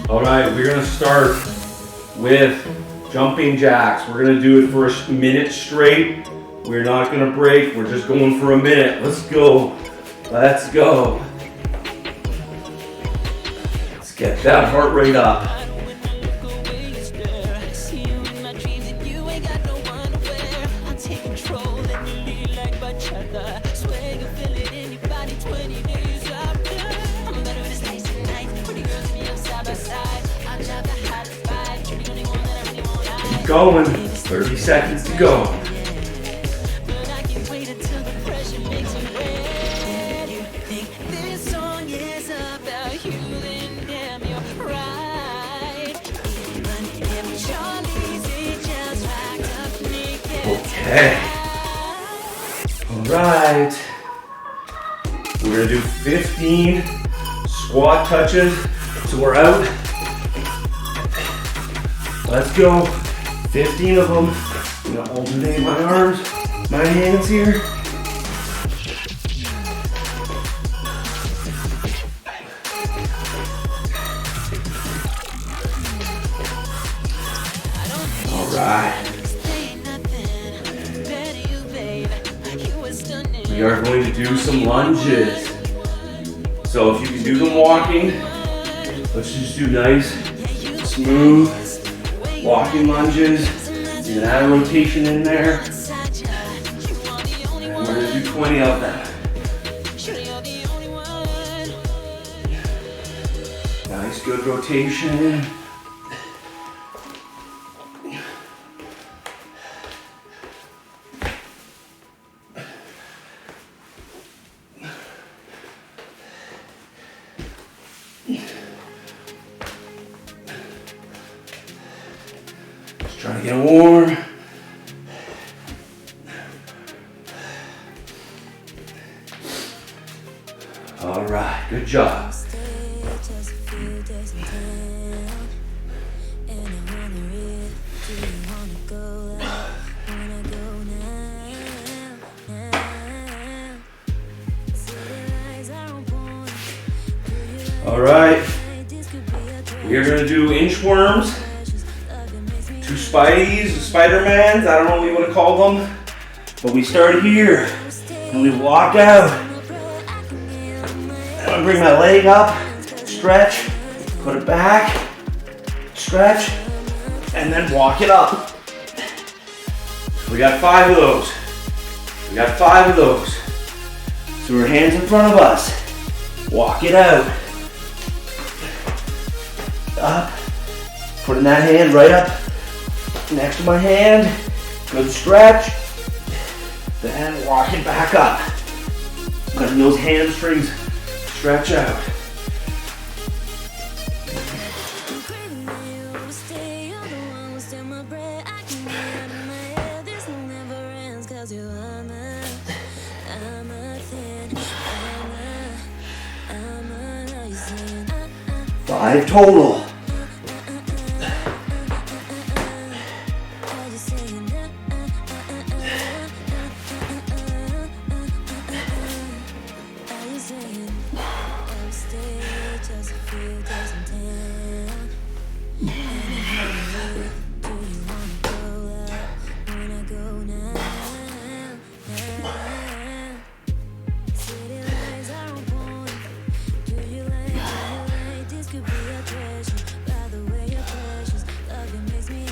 All right, we're gonna start with jumping jacks. We're gonna do it for a minute straight. We're not gonna break, we're just going for a minute. Let's go, let's go. Let's get that heart rate up. Keep going, 30 seconds to go. Okay. All right. We're gonna do 15 squat touches. So we're out. Let's go. 15 of them. I'm gonna alternate my arms, my hands here. All right. We are going to do some lunges. So if you can do them walking, let's just do nice, smooth walking lunges. You can add a rotation in there. And we're going to do 20 of them. Nice, good rotation. Trying to get warm. All right, good job. All right, we are going to do inchworms. Two Spideys, Spider-Mans, I don't know what you want to call them. But we start here, and we walk out. I'm gonna bring my leg up, stretch, put it back, stretch, and then walk it up. We got 5 of those. We got 5 of those. So our hands in front of us. Walk it out. Up. Putting that hand right up next to my hand, good stretch, then walk it back up. Letting those hamstrings stretch out. Five total.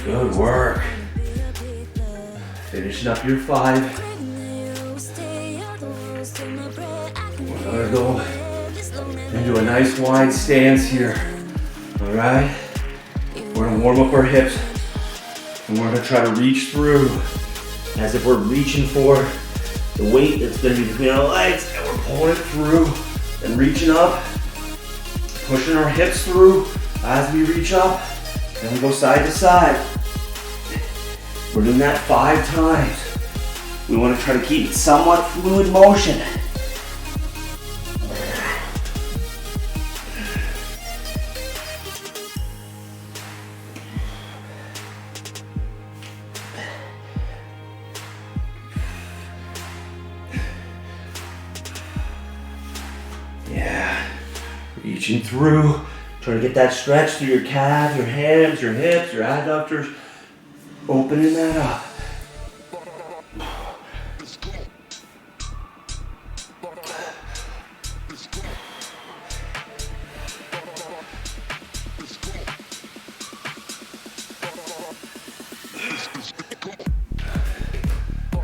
Good work. Finishing up your 5. We're gonna go into a nice wide stance here. All right. We're gonna warm up our hips, and we're gonna try to reach through as if we're reaching for the weight that's gonna be between our legs, and we're pulling it through and reaching up, pushing our hips through as we reach up, and we go side to side. We're doing that 5 times. We want to try to keep somewhat fluid motion. Reaching through, trying to get that stretch through your calves, your hams, your hips, your adductors. Opening that up.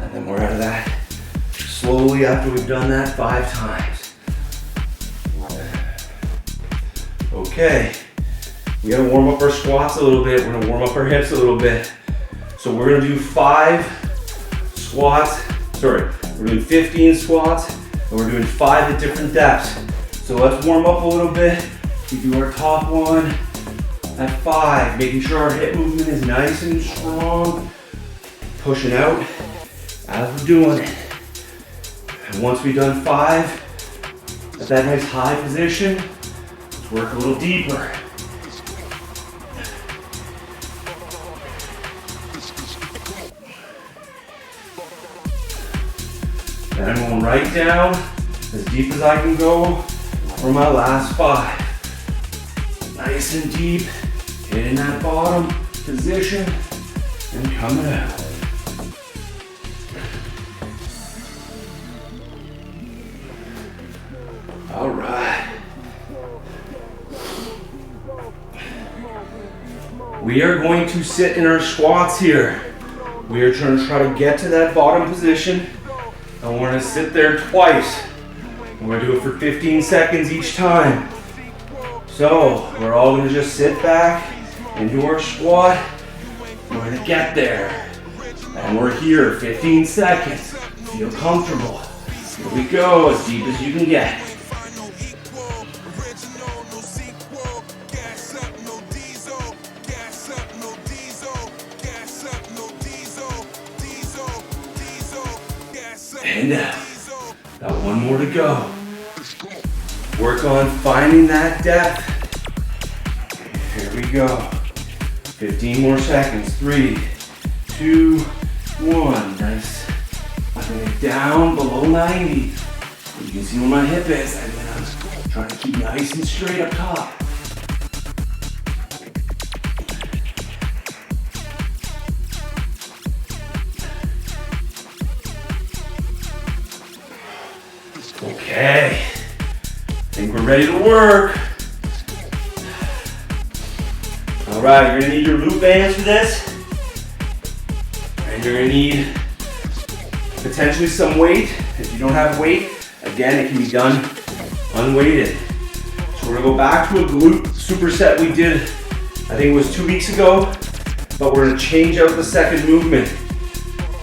And then we're out of that slowly after we've done that 5 times. Okay, we gotta warm up our squats a little bit. We're gonna warm up our hips a little bit. So we're gonna do 5 squats, we're doing 15 squats, and we're doing 5 at different depths. So let's warm up a little bit. We do our top one at 5, making sure our hip movement is nice and strong. Pushing out as we're doing it. And once we've done 5, at that nice high position, let's work a little deeper. And I'm going right down as deep as I can go for my last 5. Nice and deep, hitting that bottom position and coming out. All right. We are going to sit in our squats here. We are trying to try to get to that bottom position. And we're gonna sit there twice. And we're gonna do it for 15 seconds each time. So we're all gonna just sit back and do our squat. We're gonna get there. And we're here, 15 seconds. Feel comfortable. Here we go, as deep as you can get. And got one more to go. Work on finding that depth. Here we go. 15 more seconds. 3, 2, 1. Nice. I'm gonna get down below 90. You can see where my hip is. And then I'm trying to keep nice and straight up top. Okay, I think we're ready to work. All right, you're gonna need your loop bands for this. And you're gonna need potentially some weight. If you don't have weight, again, it can be done unweighted. So we're gonna go back to a glute superset we did, I think it was 2 weeks ago, but we're gonna change out the second movement.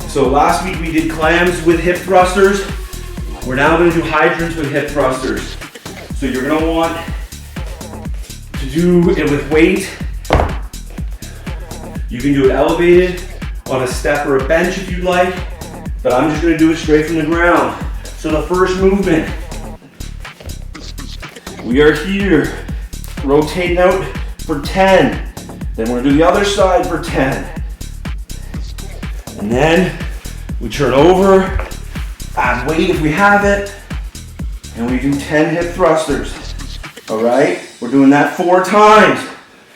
So last week we did clams with hip thrusters. We're now going to do hydrants with hip thrusters. So you're going to want to do it with weight. You can do it elevated on a step or a bench if you'd like, but I'm just going to do it straight from the ground. So the first movement, we are here, rotating out for 10. Then we're going to do the other side for 10. And then we turn over, add weight if we have it, and we do 10 hip thrusters. All right, we're doing that 4 times.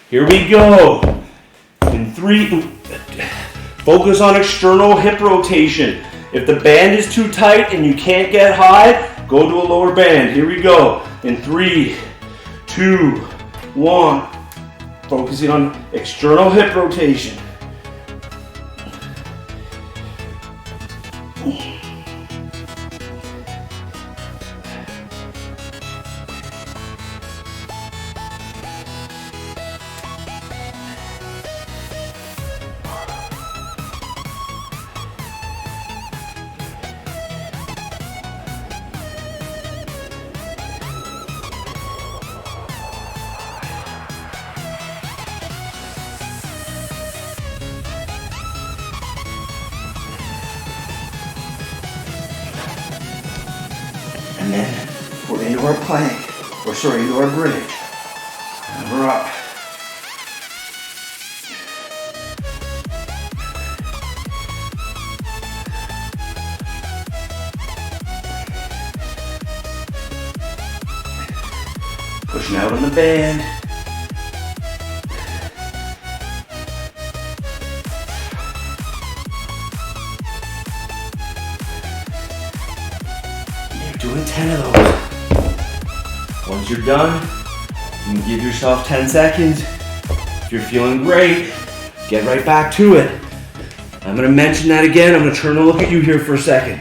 Here we go. In 3, focus on external hip rotation. If the band is too tight and you can't get high, go to a lower band. Here we go. In 3, 2, 1. Focusing on external hip rotation. And then we're into our plank, into our bridge. And we're up. Pushing out on the band. You're doing 10 of those. Once you're done, you can give yourself 10 seconds. If you're feeling great, get right back to it. I'm gonna mention that again. I'm gonna turn and look at you here for a second.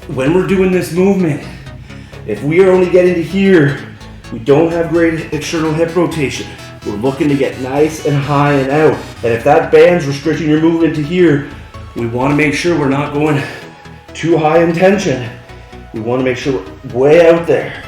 When we're doing this movement, if we are only getting to here, we don't have great external hip rotation. We're looking to get nice and high and out. And if that band's restricting your movement to here, we wanna make sure we're not going too high in tension. We wanna make sure we're way out there.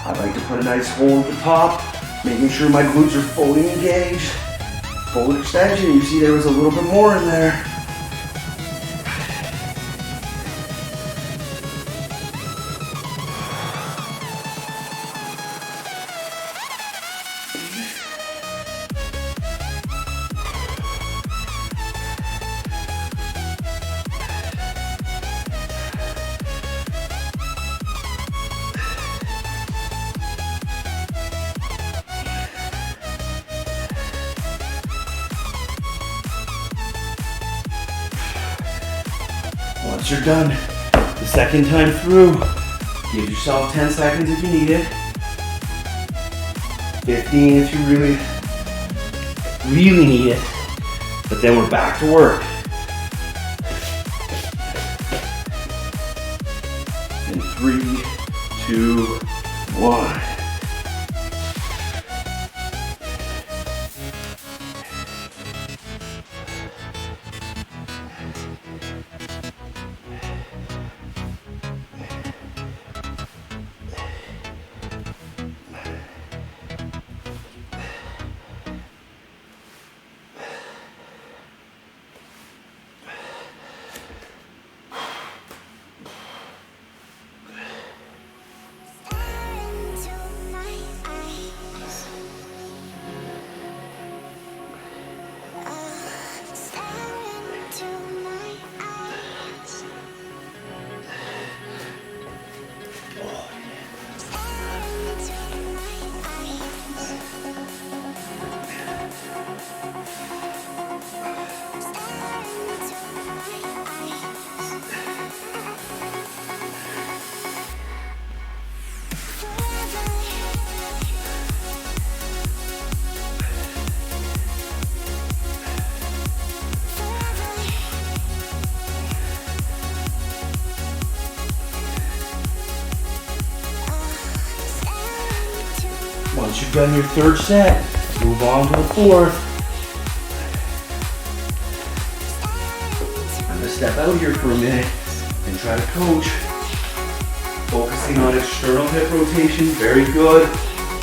I like to put a nice hold at the top, making sure my glutes are fully engaged. Full extension, you see there was a little bit more in there. Once you're done, the second time through, give yourself 10 seconds if you need it. 15 if you really need it. But then we're back to work. In 3, 2, 1. Once you've done your third set, move on to the fourth. I'm gonna step out here for a minute and try to coach. Focusing on external hip rotation, very good.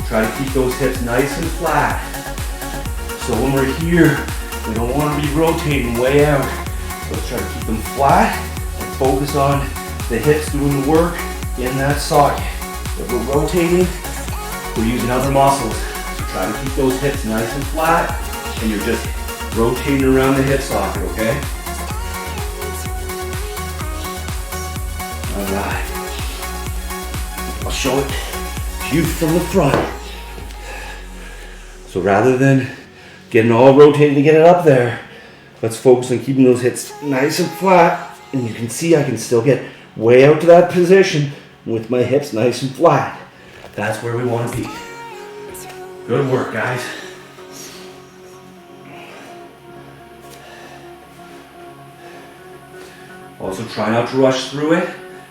Try to keep those hips nice and flat. So when we're here, we don't want to be rotating way out. Let's try to keep them flat and focus on the hips doing the work in that socket. If we're rotating, we're using other muscles. So try to keep those hips nice and flat, and you're just rotating around the hip socket, okay? All right. I'll show it to you from the front. So rather than getting all rotated to get it up there, let's focus on keeping those hips nice and flat, and you can see I can still get way out to that position with my hips nice and flat. That's where we want to be. Good work, guys. Also try not to rush through it.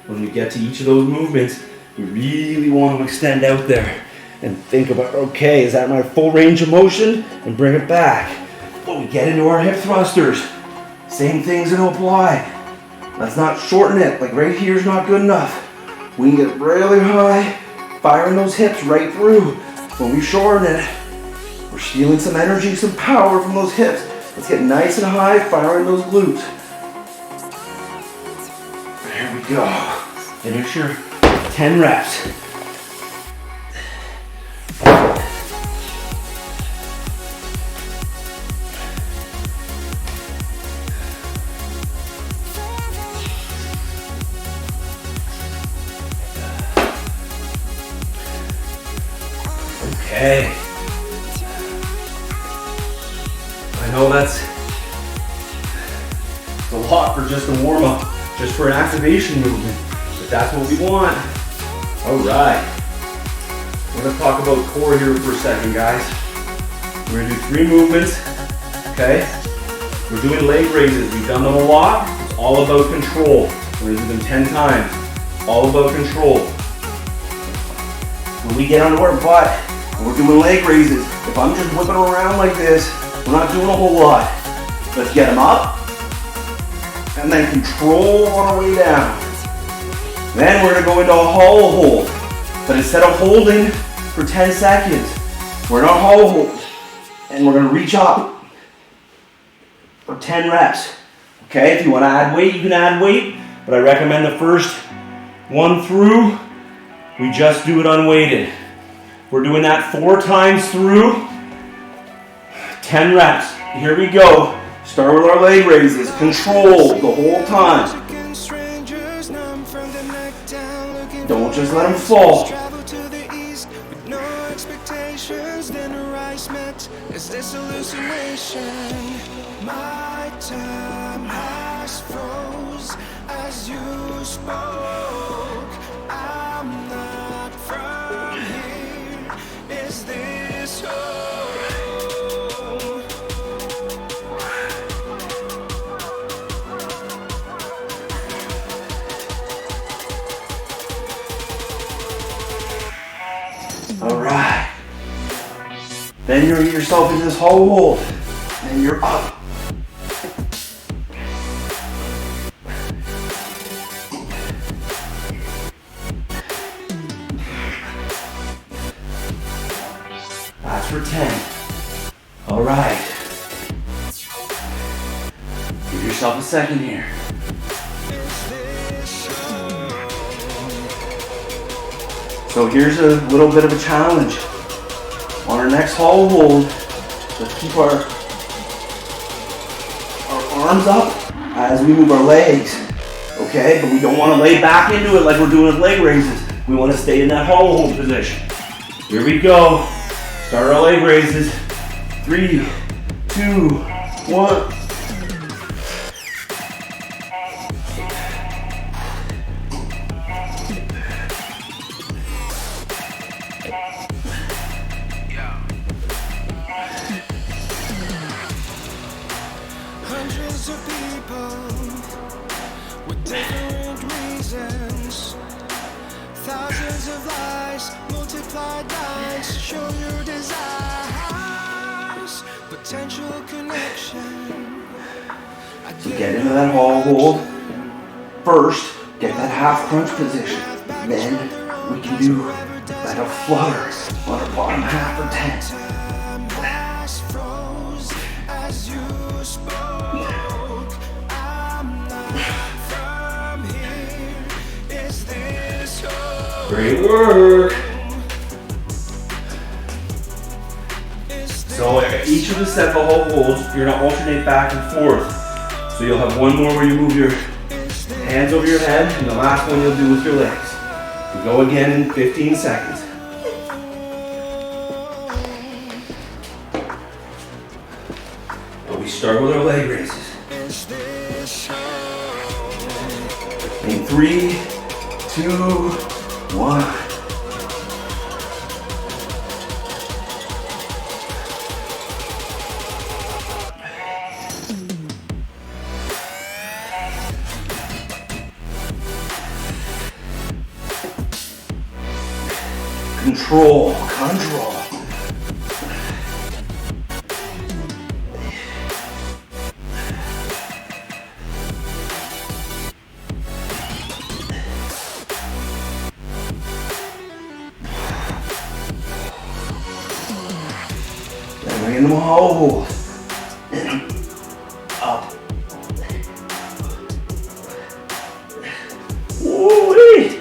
When we get to each of those movements, we really want to extend out there and think about, okay, is that my full range of motion? And bring it back. When we get into our hip thrusters, same thing's gonna apply. Let's not shorten it, like right here is not good enough. We can get really high, firing those hips right through. When we shorten it, we're stealing some energy, some power from those hips. Let's get nice and high, firing those glutes. There we go. Finish your 10 reps. Okay. I know that's a lot for just a warm-up, just for an activation movement, but that's what we want. All right. We're gonna talk about core here for a second, guys. We're gonna do 3 movements, okay? We're doing leg raises. We've done them a lot. It's all about control. We're gonna do them 10 times. All about control. When we get onto our butt, and we're doing leg raises, if I'm just whipping around like this, we're not doing a whole lot. Let's get them up, and then control on our way down. Then we're gonna go into a hollow hold. But instead of holding for 10 seconds, we're gonna hollow hold, and we're gonna reach up for 10 reps. Okay, if you wanna add weight, you can add weight, but I recommend the first 1 through, we just do it unweighted. We're doing that 4 times through, 10 reps. Here we go. Start with our leg raises. Control the whole time. Don't just let them fall. Is this hallucination? My time has froze as you spoke. I'm not from here. Is this home? All right. Then you're get yourself into this hollow hold, and you're up. That's for 10. All right. Give yourself a second here. So here's a little bit of a challenge. On our next hollow hold, let's keep our arms up as we move our legs, okay? But we don't want to lay back into it like we're doing with leg raises. We want to stay in that hollow hold position. Here we go. Start our leg raises. 3, 2, 1. Hundreds of people with different reasons, thousands of lies, multiplied lines, show your desires, potential connection. So get into that hollow hold. First, get that half crunch position. Then we can do like a flutter on our bottom half of 10. Great work. So each of the set of hollow holds, you're gonna alternate back and forth. So you'll have one more where you move your hands over your head, and the last one you'll do with your legs. We go again in 15 seconds. But we start with our leg raises. In 3, 2, 1. Control, control. in them hold. And up. Woo-wee.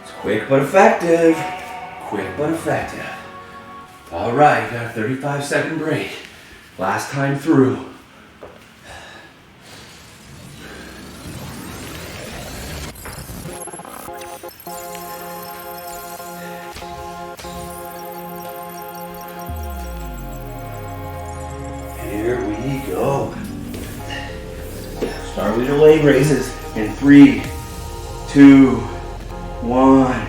It's quick but effective. Quick but effective. All right, got a 35-second break. Last time through. Here we go. Start with your leg raises in 3, 2, 1.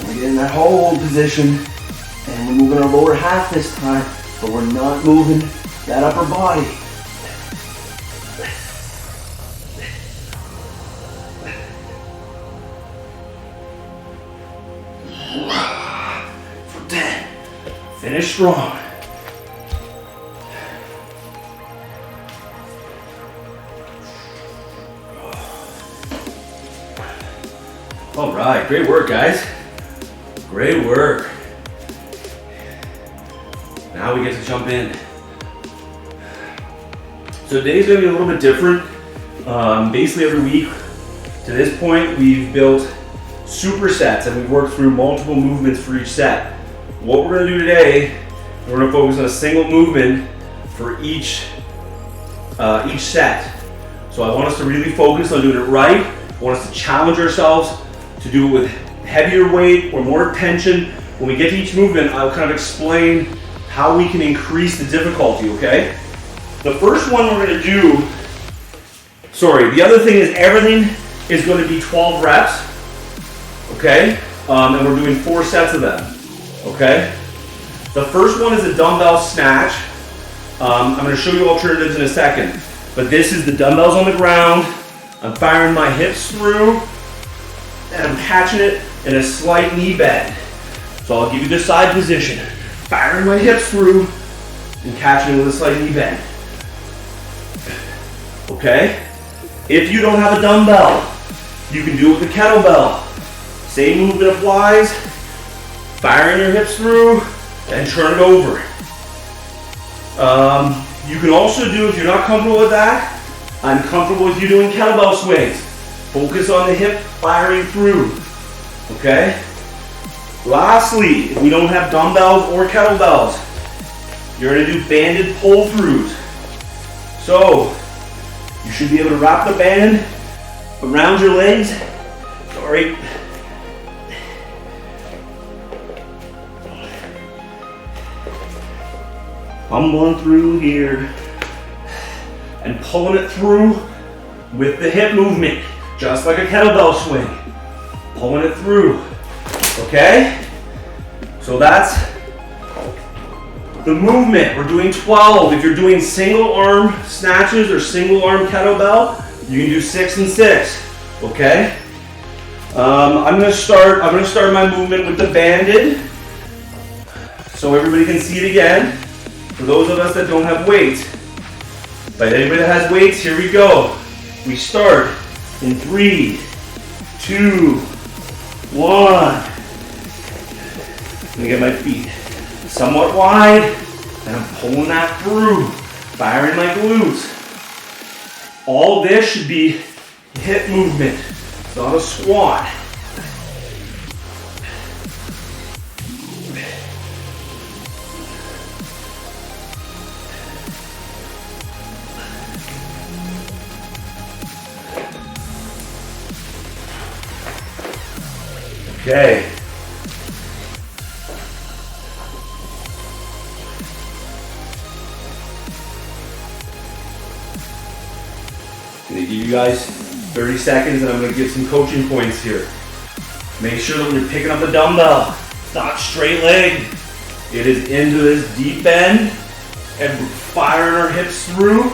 We get in that hold position, and we're moving our lower half this time, but we're not moving that upper body. For 10. Finish strong. All right, great work, guys. Great work. Now we get to jump in. So today's gonna be a little bit different. Basically every week to this point, we've built supersets and we've worked through multiple movements for each set. What we're gonna do today, we're gonna focus on a single movement for each set. So I want us to really focus on doing it right. I want us to challenge ourselves to do it with heavier weight or more tension. When we get to each movement, I'll kind of explain how we can increase the difficulty, okay? The first one we're gonna do, the other thing is everything is gonna be 12 reps, okay? And we're doing 4 sets of them, okay? The first one is a dumbbell snatch. I'm gonna show you alternatives in a second, but this is the dumbbells on the ground. I'm firing my hips through, and I'm catching it in a slight knee bend. So I'll give you the side position. Firing my hips through and catching it with a slight knee bend. Okay? If you don't have a dumbbell, you can do it with a kettlebell. Same movement applies. Firing your hips through and turn it over. You can also do, if you're not comfortable with that, I'm comfortable with you doing kettlebell swings. Focus on the hip firing through, okay? Lastly, if we don't have dumbbells or kettlebells, you're gonna do banded pull-throughs. So, you should be able to wrap the band around your legs. Sorry. Fumbling through here and pulling it through with the hip movement. Just like a kettlebell swing, pulling it through, okay? So that's the movement. We're doing 12. If you're doing single arm snatches or single arm kettlebell, you can do 6 and 6, okay? I'm gonna start my movement with the banded, so everybody can see it again. For those of us that don't have weights, but anybody that has weights, here we go. We start in 3, 2, 1. Let me get my feet somewhat wide, and I'm pulling that through, firing my glutes. All this should be hip movement, not a squat. Okay. I'm gonna give you guys 30 seconds and I'm gonna give some coaching points here. Make sure that when you're picking up the dumbbell, it's not straight leg. It is into this deep bend and we're firing our hips through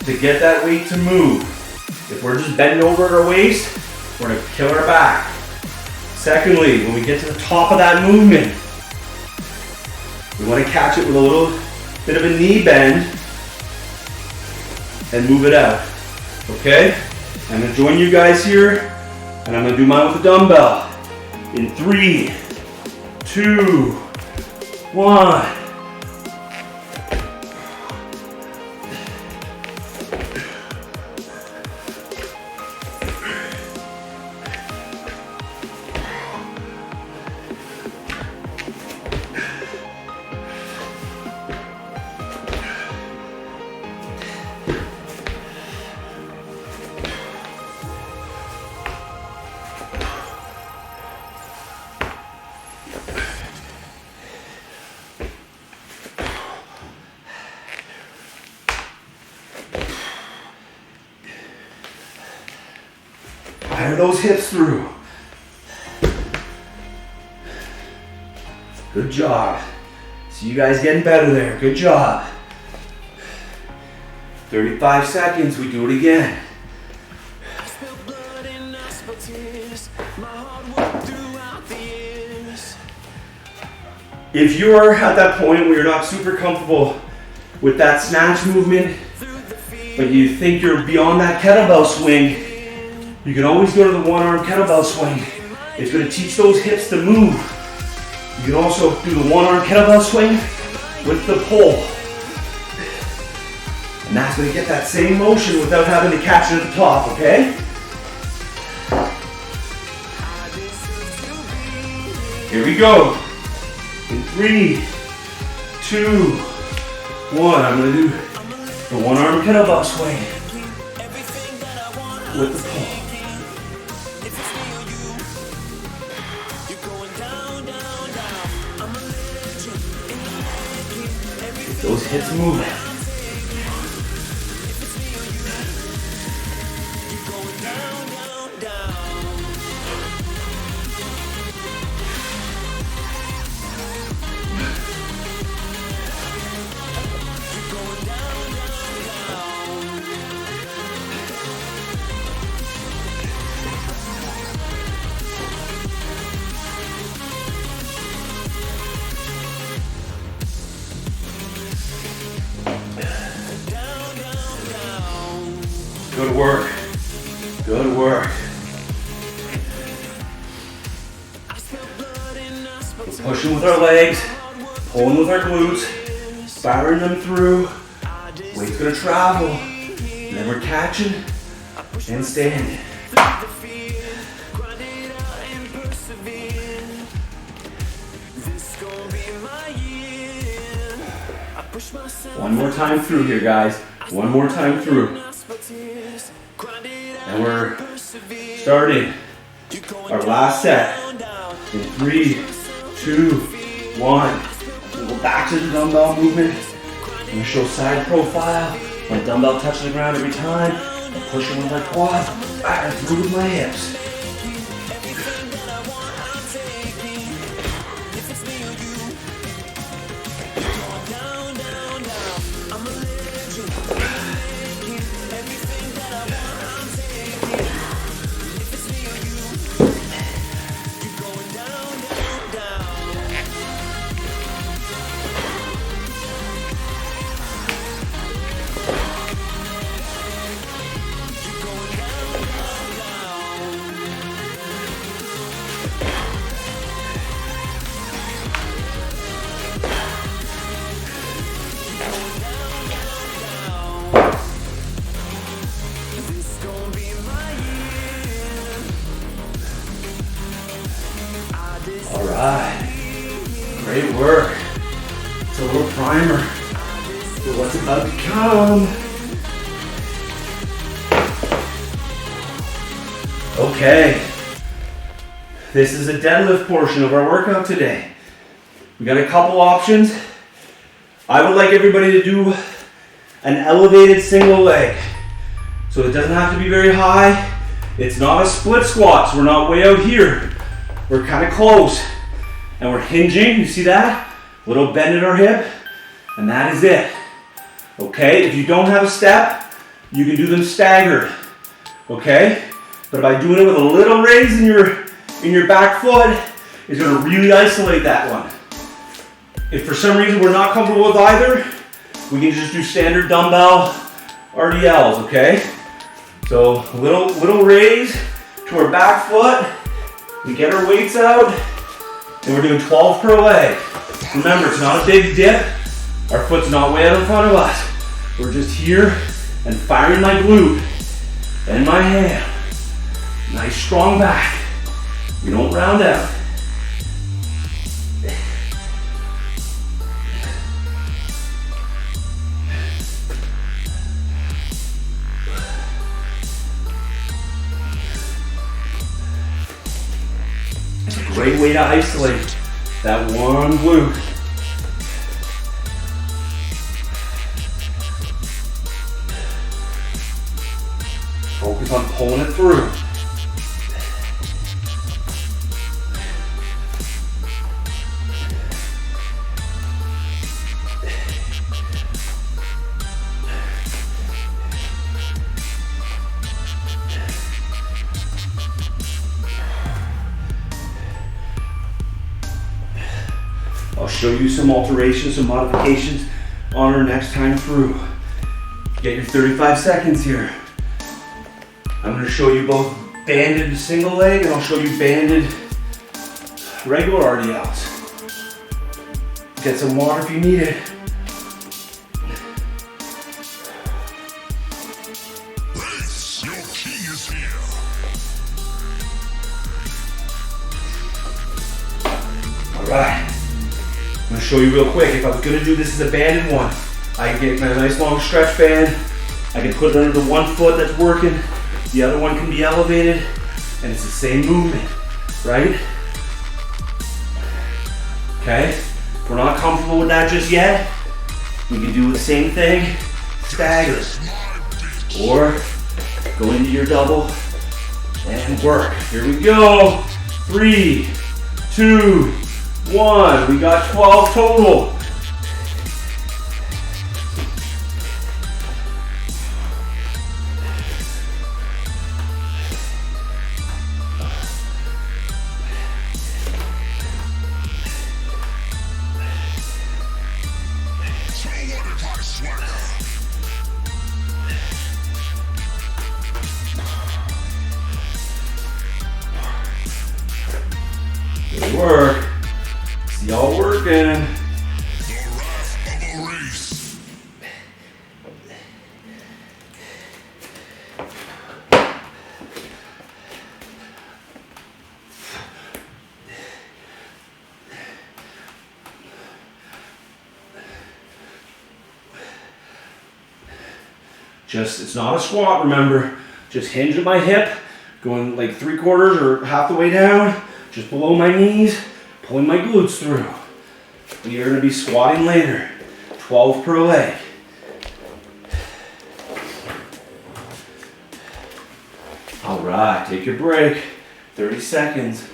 to get that weight to move. If we're just bending over at our waist, we're gonna kill our back. Secondly, when we get to the top of that movement, we wanna catch it with a little bit of a knee bend and move it out, okay? I'm gonna join you guys here and I'm gonna do mine with the dumbbell. In 3, 2, 1. Fire those hips through. Good job. See you guys getting better there. Good job. 35 seconds, we do it again. If you are at that point where you're not super comfortable with that snatch movement, but you think you're beyond that kettlebell swing, you can always go to the one-arm kettlebell swing. It's going to teach those hips to move. You can also do the one-arm kettlebell swing with the pull. And that's going to get that same motion without having to catch it at the top, okay? Here we go. In 3, 2, 1. I'm going to do the one-arm kettlebell swing with the pull. Get those hips moving. Good work. Good work. We're pushing with our legs, pulling with our glutes, firing them through. Weight's gonna travel. And then we're catching and standing. One more time through here, guys. One more time through. And we're starting our last set in 3, 2, 1. We'll go back to the dumbbell movement. I'm going to show side profile. My dumbbell touches the ground every time. I'm pushing with my quads, back and through with my hips. Alright, great work. It's a little primer for what's about to come. Okay, this is a deadlift portion of our workout today. We got a couple options. I would like everybody to do an elevated single leg. So it doesn't have to be very high. It's not a split squat, so we're not way out here. We're kind of close. And we're hinging, you see that? Little bend in our hip, and that is it. Okay, if you don't have a step, you can do them staggered. Okay? But by doing it with a little raise in your back foot, it's gonna really isolate that one. If for some reason we're not comfortable with either, we can just do standard dumbbell RDLs, okay? So a little raise to our back foot. We get our weights out, and we're doing 12 per leg. Remember, it's not a big dip. Our foot's not way out in front of us. We're just here and firing my glute and my ham. Nice strong back. We don't round out. It's a great way to isolate that one glute. Focus on pulling it through. I'll show you some alterations, some modifications on our next time through. Get your 35 seconds here. I'm going to show you both banded single leg, and I'll show you banded regular RDLs. Get some water if you need it. Your king is here. All right. I'm going to show you real quick. If I was going to do this as a banded one, I can get my nice long stretch band. I can put it under the one foot that's working. The other one can be elevated, and it's the same movement, right? Okay? If we're not comfortable with that just yet, we can do the same thing, stagger. Or go into your double and work. Here we go. 3, 2, 1. We got 12 total. Good work. See y'all working. The wrath of a race. It's not a squat, remember. Just hinge at my hip, going like 3/4 or half the way down, just below my knees, pulling my glutes through. We are gonna be squatting later. 12 per leg. All right, take your break. 30 seconds.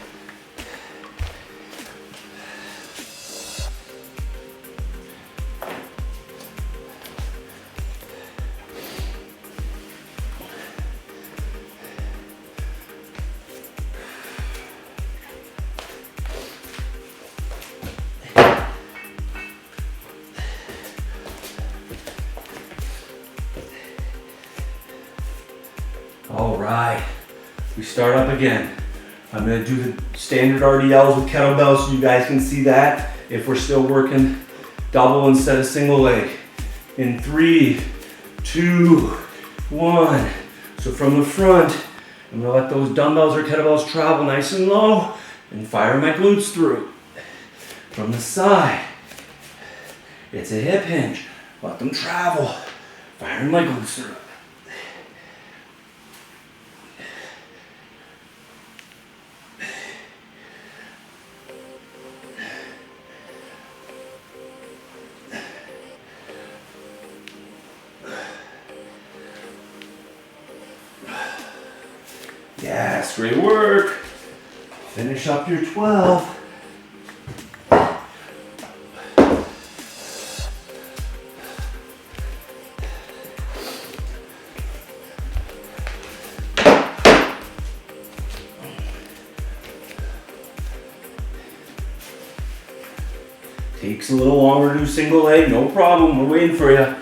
All right, we start up again. I'm gonna do the standard RDLs with kettlebells so you guys can see that if we're still working double instead of single leg. In 3, 2, 1. So from the front, I'm gonna let those dumbbells or kettlebells travel nice and low and fire my glutes through. From the side, it's a hip hinge. Let them travel, firing my glutes through. Yes, great work. Finish up your 12. Takes a little longer to do single leg, no problem, we're waiting for you.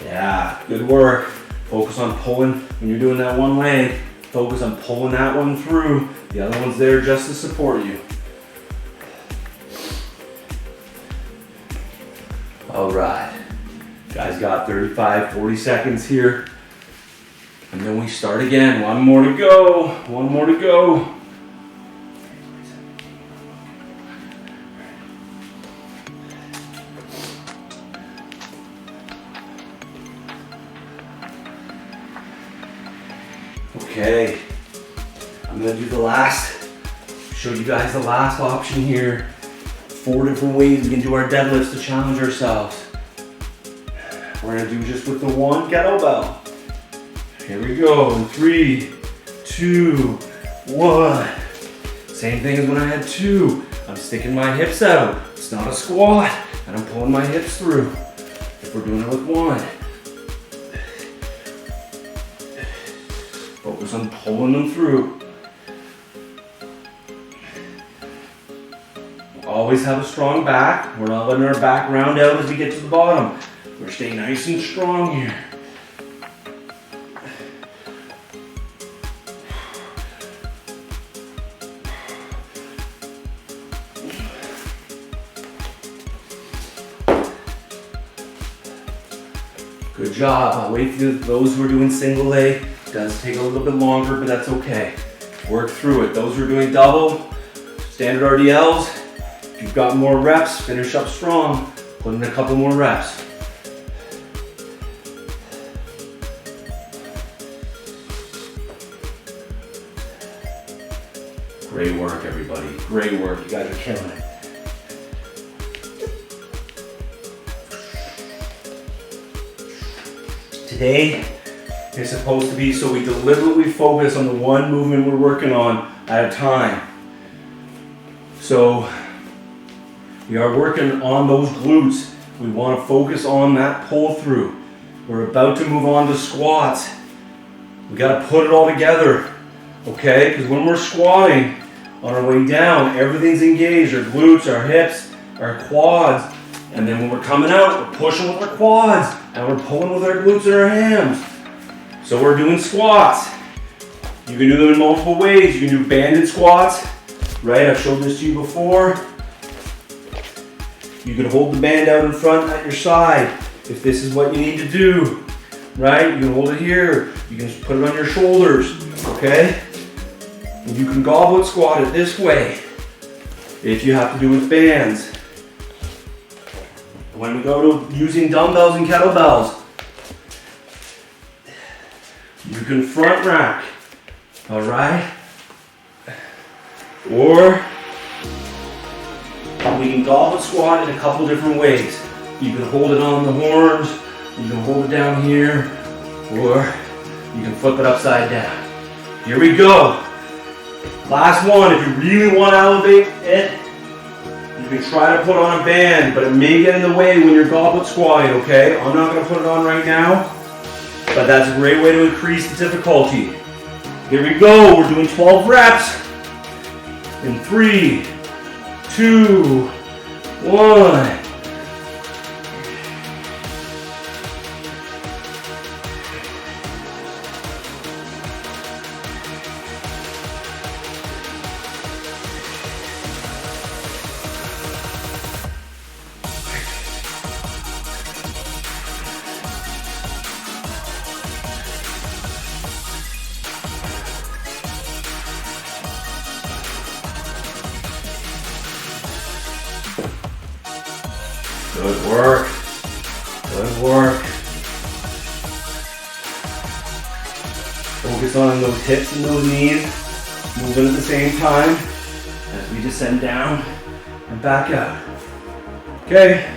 Yeah, good work. Focus on pulling, when you're doing that one leg, focus on pulling that one through. The other one's there just to support you. All right, guys got 35, 40 seconds here. And then we start again, one more to go, one more to go. Okay, I'm gonna do the last, show you guys the last option here. 4 different ways we can do our deadlifts to challenge ourselves. We're gonna do just with the one kettlebell. Here we go, in 3, 2, 1. Same thing as when I had 2. I'm sticking my hips out. It's not a squat, and I'm pulling my hips through. If we're doing it with 1. Focus on pulling them through. Always have a strong back. We're not letting our back round out as we get to the bottom. We're staying nice and strong here. Good job. I'll wait for those who are doing single leg. It does take a little bit longer, but that's okay. Work through it. Those who are doing double, standard RDLs, if you've got more reps, finish up strong. Put in a couple more reps. Great work, everybody. Great work. You guys are killing it. Today is supposed to be so we deliberately focus on the one movement we're working on at a time. So we are working on those glutes. We want to focus on that pull through. We're about to move on to squats. We got to put it all together, okay? Because when we're squatting on our way down, everything's engaged. Our glutes, our hips, our quads. And then when we're coming out, we're pushing with our quads. And we're pulling with our glutes and our hams. So we're doing squats. You can do them in multiple ways. You can do banded squats, right? I've showed this to you before. You can hold the band out in front at your side if this is what you need to do, right? You can hold it here. You can put it on your shoulders, okay? And you can goblet squat it this way if you have to do with bands. When we go to using dumbbells and kettlebells, you can front rack, all right? Or we can goblet squat in a couple different ways. You can hold it on the horns, you can hold it down here, or you can flip it upside down. Here we go. Last one, if you really want to elevate it, you can try to put on a band, but it may get in the way when you're goblet squatting, okay? I'm not gonna put it on right now, but that's a great way to increase the difficulty. Here we go, we're doing 12 reps. In 3, 2, 1. Good work. Good work. Focus on those hips and those knees. Moving at the same time as we descend down and back out. Okay.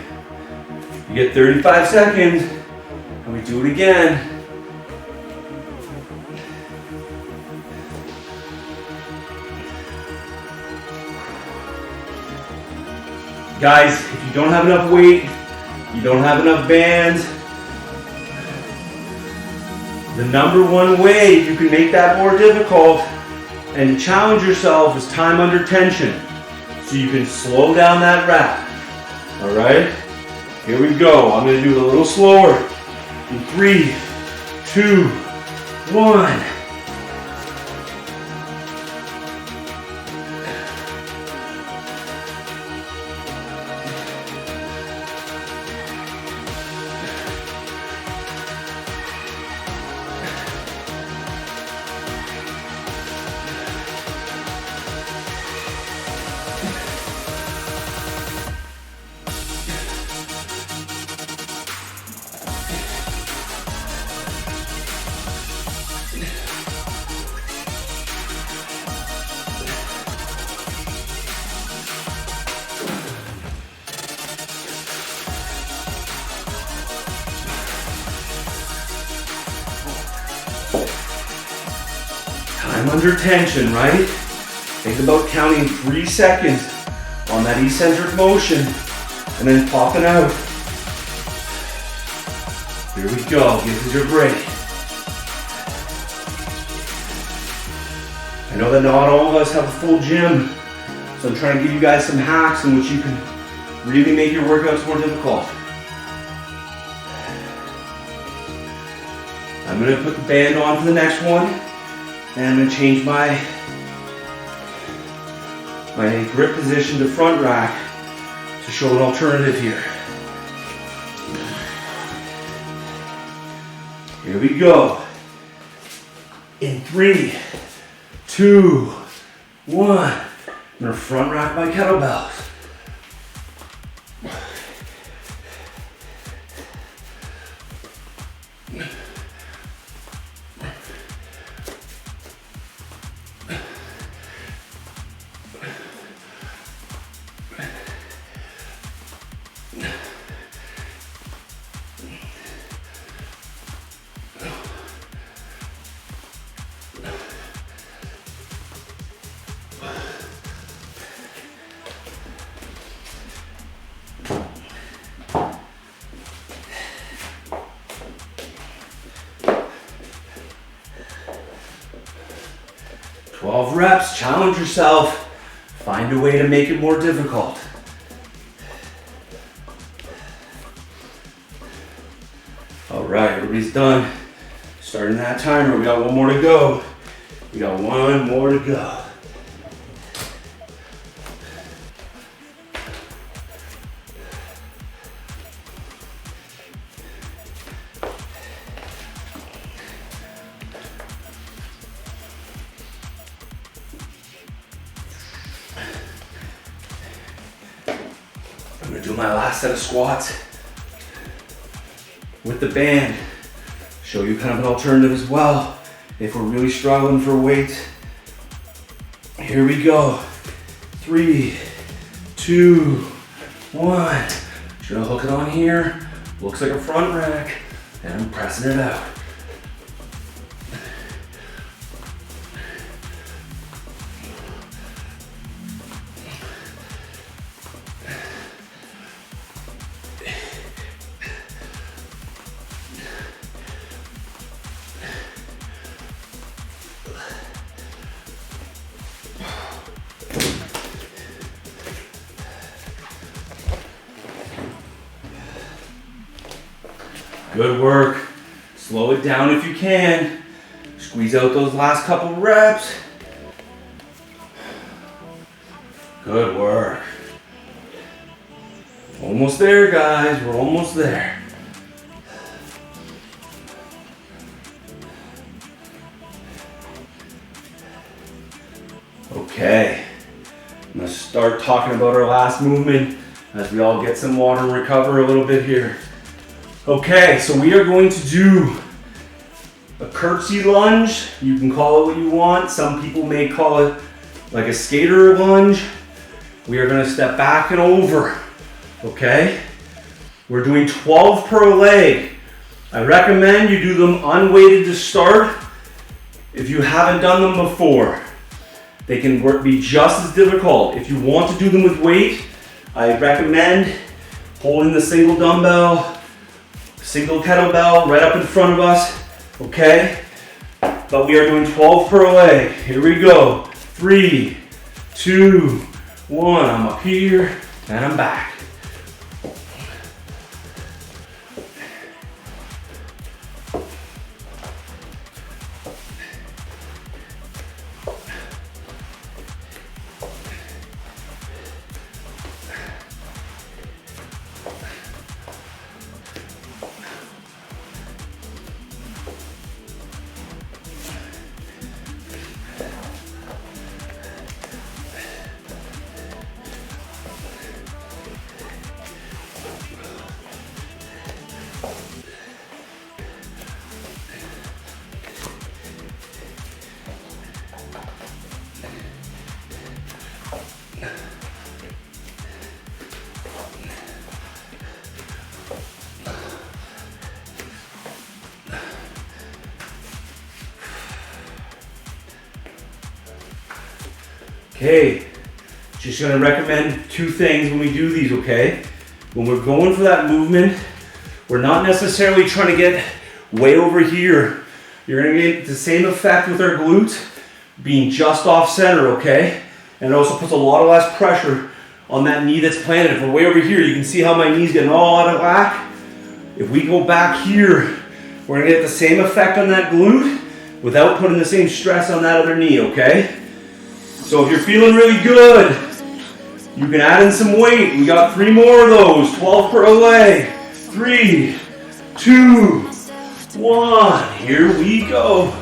You get 35 seconds. And we do it again. Guys, if you don't have enough weight, you don't have enough bands, the number one way you can make that more difficult and challenge yourself is time under tension. So you can slow down that rep. All right? Here we go. I'm going to do it a little slower. In 3, 2, 1. Time under tension, right? Think about counting 3 seconds on that eccentric motion and then popping out. Here we go, give it your break. I know that not all of us have a full gym, so I'm trying to give you guys some hacks in which you can really make your workouts more difficult. I'm going to put the band on for the next one, and I'm going to change my grip position to front rack to show an alternative here. Here we go. In 3, 2, 1. I'm going to front rack my kettlebells. Reps, challenge yourself, find a way to make it more difficult. All right, everybody's done. Starting that timer, we got one more to go. We got one more to go. I'm gonna do my last set of squats with the band. Show you kind of an alternative as well if we're really struggling for weight. Here we go. 3, 2, 1. Just gonna hook it on here. Looks like a front rack, and I'm pressing it out. Good work. Slow it down if you can. Squeeze out those last couple reps. Good work. Almost there, guys. We're almost there. Okay. I'm gonna start talking about our last movement as we all get some water and recover a little bit here. Okay, so we are going to do a curtsy lunge. You can call it what you want. Some people may call it like a skater lunge. We are gonna step back and over, okay? We're doing 12 per leg. I recommend you do them unweighted to start if you haven't done them before. They can be just as difficult. If you want to do them with weight, I recommend holding the single dumbbell, single kettlebell right up in front of us, okay? But we are doing 12 per leg. Here we go. 3, 2, 1. I'm up here and I'm back. Okay, just gonna recommend 2 things when we do these, okay? When we're going for that movement, we're not necessarily trying to get way over here. You're gonna get the same effect with our glutes being just off center, okay? And it also puts a lot of less pressure on that knee that's planted. If we're way over here, you can see how my knee's getting all out of whack. If we go back here, we're gonna get the same effect on that glute without putting the same stress on that other knee, okay? So if you're feeling really good, you can add in some weight. We got 3 more of those, 12 per leg. 3, 2, 1. Here we go.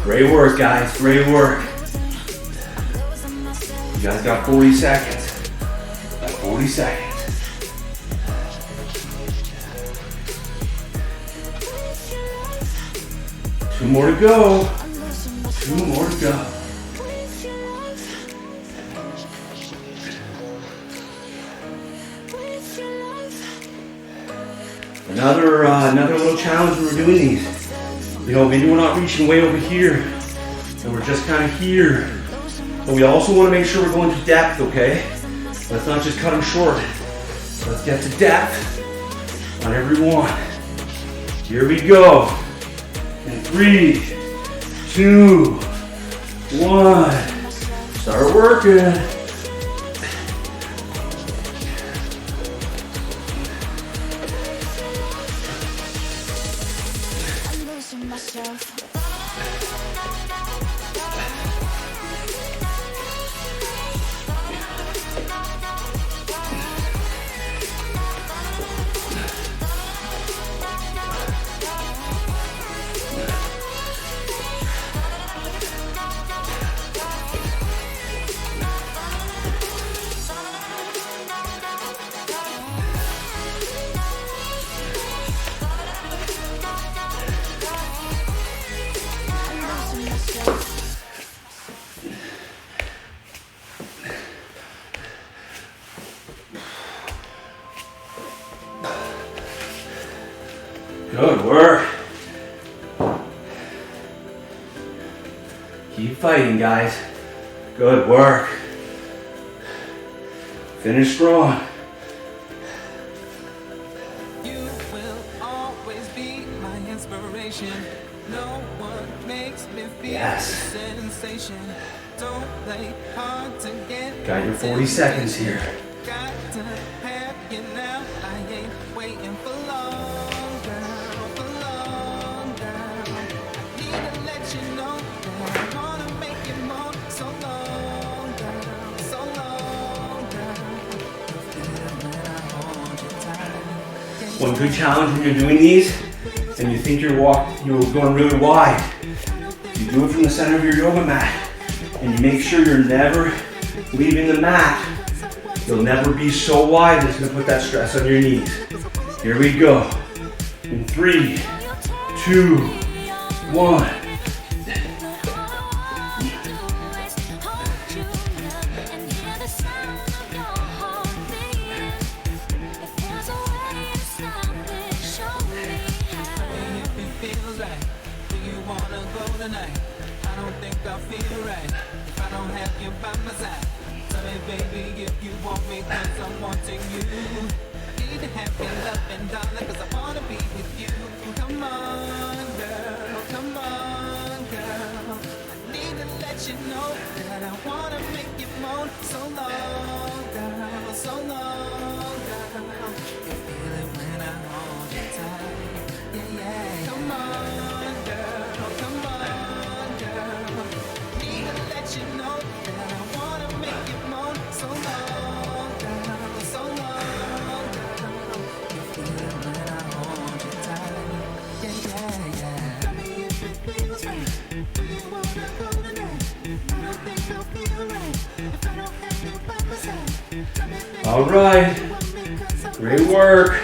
Great work, guys. Great work. You guys got 40 seconds. Got 40 seconds. Two more to go. 2 more to go. Another little challenge when we're doing these. You know, maybe we're not reaching way over here, and we're just kind of here. But we also want to make sure we're going to depth, okay? Let's not just cut them short. Let's get to depth on every one. Here we go. In 3, 2, 1. Start working. Good work. Keep fighting, guys. Good work. Finish strong. You will always be my inspiration. No one makes Yes. Got your 40 seconds here. One good challenge when you're doing these and you think you're going really wide, you do it from the center of your yoga mat and you make sure you're never leaving the mat. You'll never be so wide that it's going to put that stress on your knees. Here we go. In 3, 2, 1. All right, great work.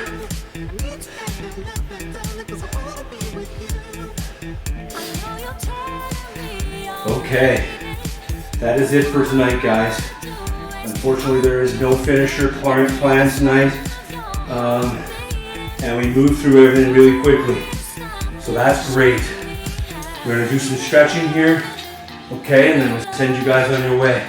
Okay, that is it for tonight, guys. Unfortunately, there is no finisher planned tonight, and we moved through everything really quickly, so that's great. We're gonna do some stretching here, okay, and then we'll send you guys on your way.